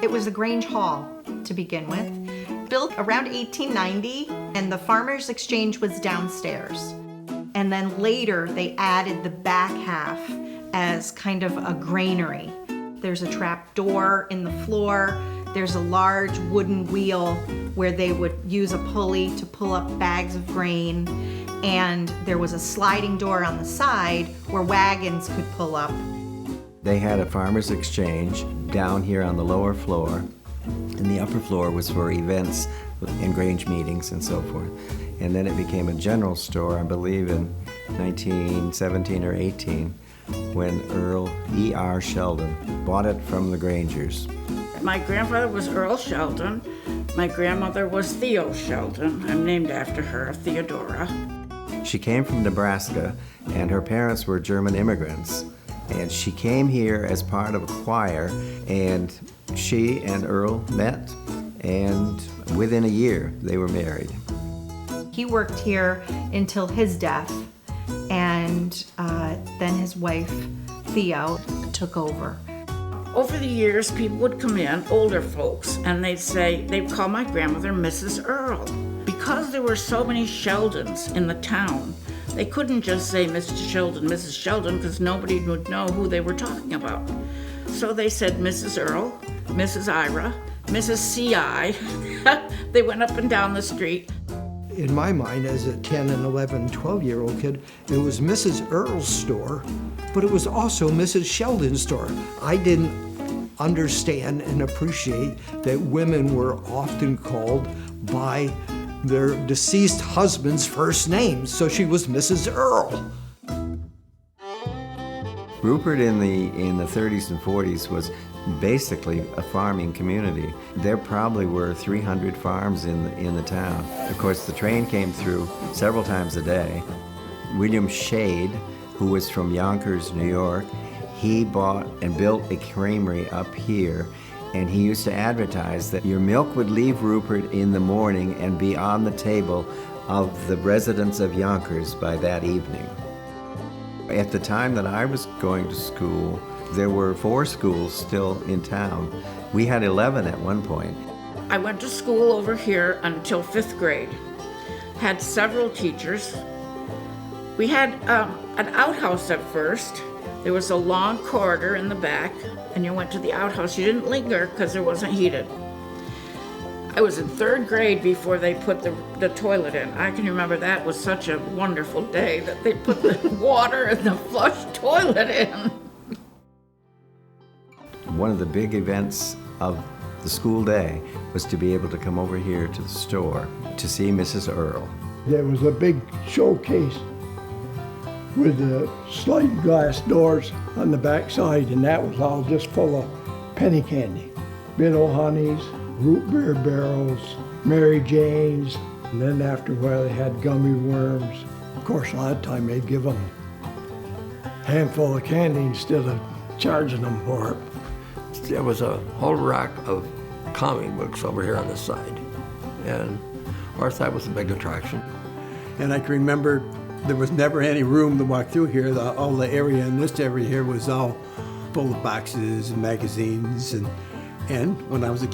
It was the Grange Hall to begin with, built around 1890, and the Farmers Exchange was downstairs. And then later they added the back half as kind of a granary. There's a trap door in the floor. There's a large wooden wheel where they would use a pulley to pull up bags of grain. And there was a sliding door on the side where wagons could pull up. They had a farmers exchange down here on the lower floor, and the upper floor was for events and Grange meetings and so forth. And then it became a general store, I believe, in 1917 or 18, when Earl E.R. Sheldon bought it from the Grangers. My grandfather was Earl Sheldon. My grandmother was Theo Sheldon. I'm named after her, Theodora. She came from Nebraska, and her parents were German immigrants. And she came here as part of a choir, and she and Earl met, and within a year they were married. He worked here until his death, and then his wife, Theo, took over. Over the years, people would come in, older folks, and they'd call my grandmother Mrs. Earl. Because there were so many Sheldons in the town, they couldn't just say Mr. Sheldon, Mrs. Sheldon, because nobody would know who they were talking about. So they said Mrs. Earl, Mrs. Ira, Mrs. C.I. They went up and down the street. In my mind, as a 10 and 11, 12-year-old kid, it was Mrs. Earl's store, but it was also Mrs. Sheldon's store. I didn't understand and appreciate that women were often called by their deceased husband's first names, so she was Mrs. Earl. Rupert in the 30s and 40s was basically a farming community. There probably were 300 farms in the town. Of course, the train came through several times a day. William Shade, who was from Yonkers, New York, he bought and built a creamery up here, and he used to advertise that your milk would leave Rupert in the morning and be on the table of the residents of Yonkers by that evening. At the time that I was going to school, there were 4 schools still in town. We had 11 at one point. I went to school over here until 5th grade. Had several teachers. We had an outhouse at first. There was a long corridor in the back, and you went to the outhouse. You didn't linger because it wasn't heated. I was in 3rd grade before they put the toilet in. I can remember that was such a wonderful day that they put the water in the flush toilet in. One of the big events of the school day was to be able to come over here to the store to see Mrs. Earl. There was a big showcase with the sliding glass doors on the back side, and that was all just full of penny candy. Minnow honeys, root beer barrels, Mary Janes, and then after a while they had gummy worms. Of course, a lot of time they'd give them a handful of candy instead of charging them for it. There was a whole rack of comic books over here on this side, and of course that was a big attraction. And I can remember there was never any room to walk through here. All the area in this area here was all full of boxes and magazines, and when I was a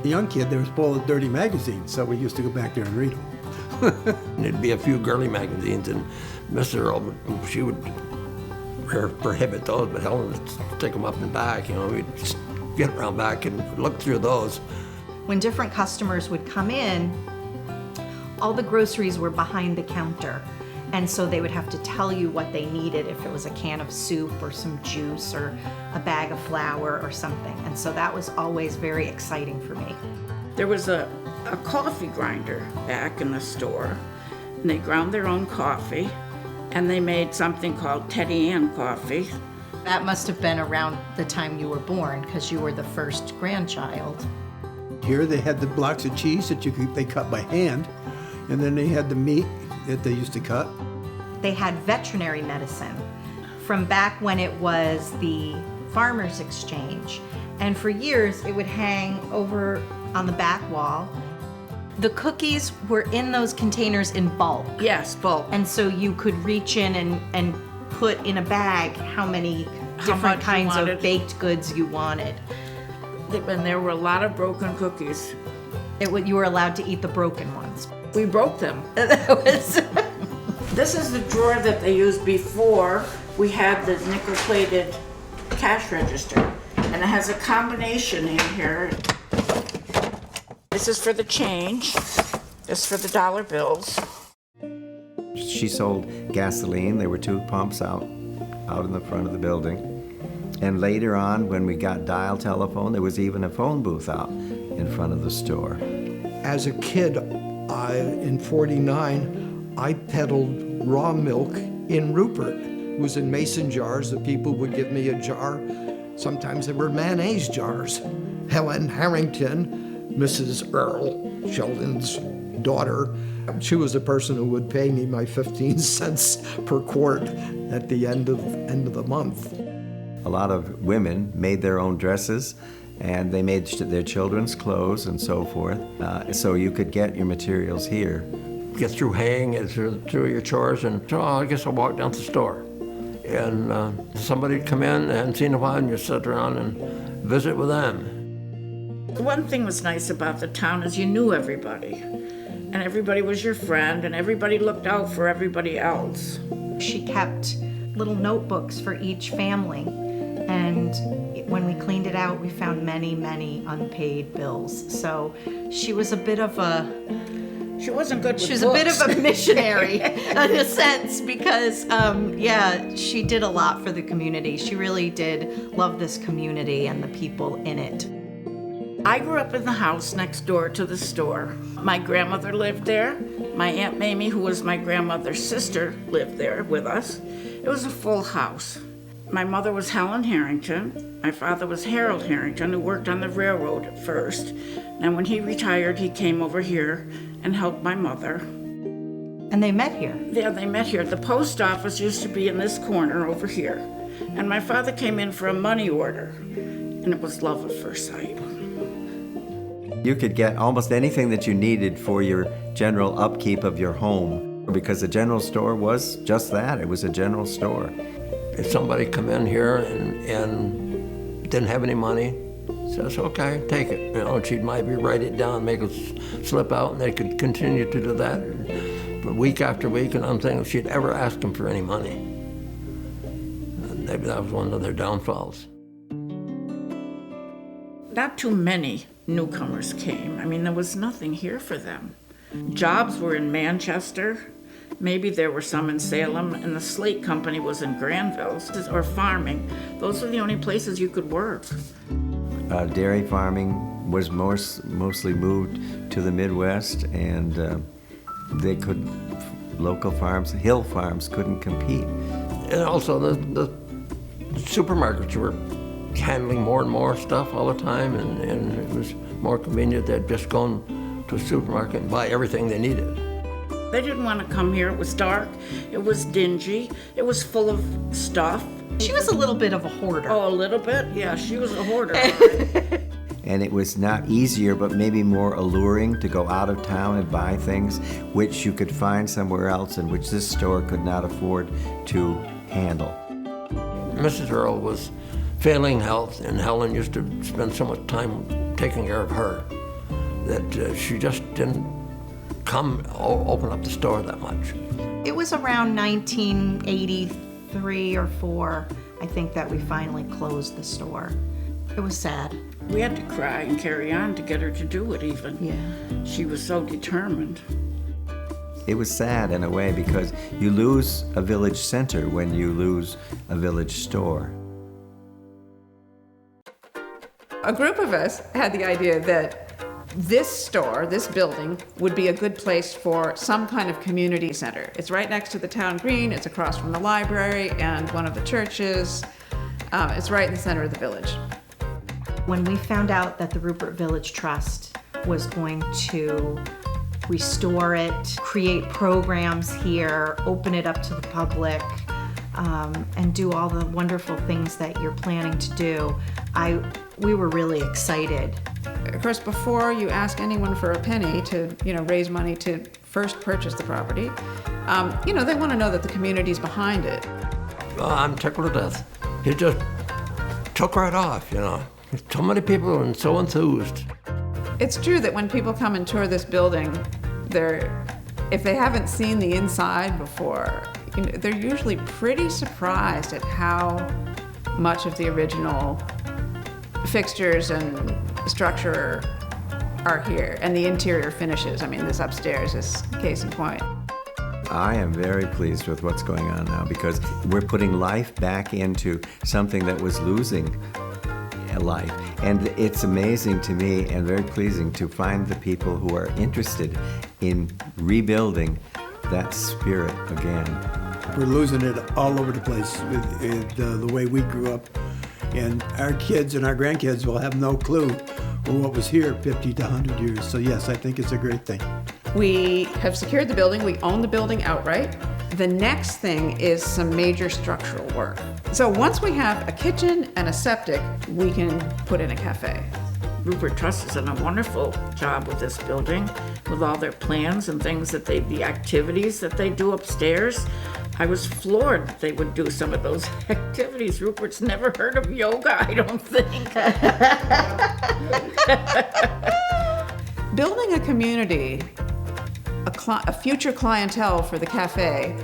young kid, there was full of dirty magazines, so we used to go back there and read them. There'd be a few girly magazines, and Miss Earl, she would prohibit those, but Helen would stick them up and back. We'd just get around back and look through those. When different customers would come in, all the groceries were behind the counter. And so they would have to tell you what they needed, if it was a can of soup or some juice or a bag of flour or something. And so that was always very exciting for me. There was a coffee grinder back in the store, and they ground their own coffee, and they made something called Teddy Ann coffee. That must have been around the time you were born, because you were the first grandchild. Here they had the blocks of cheese that they cut by hand, and then they had the meat that they used to cut. They had veterinary medicine from back when it was the Farmers Exchange. And for years, it would hang over on the back wall. The cookies were in those containers in bulk. Yes, bulk. And so you could reach in and put in a bag how many different kinds of baked goods you wanted. And there were a lot of broken cookies. You were allowed to eat the broken ones. We broke them. That was This is the drawer that they used before we had the nickel-plated cash register. And it has a combination in here. This is for the change. This is for the dollar bills. She sold gasoline. There were 2 pumps out in the front of the building. And later on, when we got dial telephone, there was even a phone booth out in front of the store. As a kid, in '49, I peddled raw milk in Rupert. It was in mason jars. The people would give me a jar. Sometimes they were mayonnaise jars. Helen Harrington, Mrs. Earl, Sheldon's daughter, she was the person who would pay me my 15 cents per quart at the end of the month. A lot of women made their own dresses, and they made their children's clothes and so forth. So you could get your materials here. Get through haying and through your chores, and I guess I'll walk down to the store. And somebody'd come in and seen a while, and you sit around and visit with them. One thing was nice about the town is you knew everybody. And everybody was your friend, and everybody looked out for everybody else. She kept little notebooks for each family. And when we cleaned it out, we found many, many unpaid bills. So she was a bit of a... She wasn't good with She was books. a bit of a missionary in a sense because, she did a lot for the community. She really did love this community and the people in it. I grew up in the house next door to the store. My grandmother lived there. My Aunt Mamie, who was my grandmother's sister, lived there with us. It was a full house. My mother was Helen Harrington. My father was Harold Harrington, who worked on the railroad at first. And when he retired, he came over here and helped my mother. And they met here. Yeah, they met here. The post office used to be in this corner over here. And my father came in for a money order. And it was love at first sight. You could get almost anything that you needed for your general upkeep of your home, because the general store was just that. It was a general store. If somebody come in here and didn't have any money, says, okay, take it. You know, she'd maybe write it down, make it slip out, and they could continue to do that. But week after week, and I'm thinking if she'd ever ask them for any money. And maybe that was one of their downfalls. Not too many newcomers came. I mean, there was nothing here for them. Jobs were in Manchester. Maybe there were some in Salem, and the slate company was in Granville, or farming. Those were the only places you could work. Dairy farming was mostly moved to the Midwest, and local farms, hill farms couldn't compete. And also the supermarkets were handling more and more stuff all the time, and it was more convenient than just going to a supermarket and buy everything they needed. They didn't want to come here. It was dark, it was dingy, it was full of stuff. She was a little bit of a hoarder. Oh, a little bit? Yeah, she was a hoarder. And it was not easier, but maybe more alluring to go out of town and buy things which you could find somewhere else and which this store could not afford to handle. Mrs. Earl was failing health, and Helen used to spend so much time taking care of her that she just didn't open up the store that much. It was around 1983 or 4, I think, that we finally closed the store. It was sad. We had to cry and carry on to get her to do it even. Yeah. She was so determined. It was sad in a way because you lose a village center when you lose a village store. A group of us had the idea that this store, this building, would be a good place for some kind of community center. It's right next to the town green, it's across from the library and one of the churches. It's right in the center of the village. When we found out that the Rupert Village Trust was going to restore it, create programs here, open it up to the public, and do all the wonderful things that you're planning to do, we were really excited. Of course, before you ask anyone for a penny to, raise money to first purchase the property, they want to know that the community's behind it. I'm tickled to death. He just took right off, So many people and so enthused. It's true that when people come and tour this building, if they haven't seen the inside before, they're usually pretty surprised at how much of the original fixtures and structure are here, and the interior finishes. I mean, this upstairs is case in point. I am very pleased with what's going on now because we're putting life back into something that was losing life. And it's amazing to me and very pleasing to find the people who are interested in rebuilding that spirit again. We're losing it all over the place with the way we grew up. And our kids and our grandkids will have no clue what was here 50 to 100 years. So yes, I think it's a great thing. We have secured the building. We own the building outright. The next thing is some major structural work. So once we have a kitchen and a septic, we can put in a cafe. Rupert Trust has done a wonderful job with this building, with all their plans and things the activities that they do upstairs. I was floored that they would do some of those activities. Rupert's never heard of yoga, I don't think. Building a community, a future clientele for the cafe,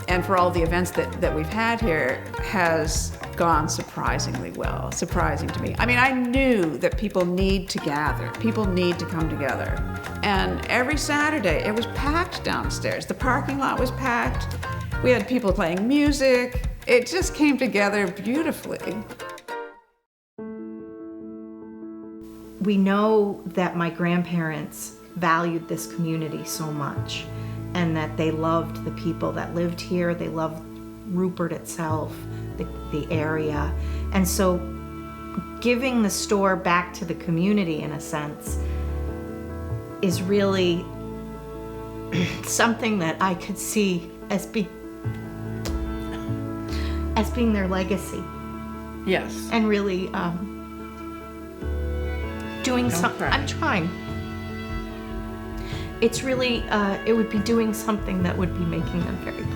and for all the events that we've had here has gone surprisingly well, surprising to me. I mean, I knew that people need to gather, people need to come together. And every Saturday, it was packed downstairs. The parking lot was packed. We had people playing music. It just came together beautifully. We know that my grandparents valued this community so much and that they loved the people that lived here. They loved Rupert itself, the area. And so giving the store back to the community, in a sense, is really something that I could see as being their legacy. Yes. And really doing something. I'm trying. It's really, it would be doing something that would be making them very proud.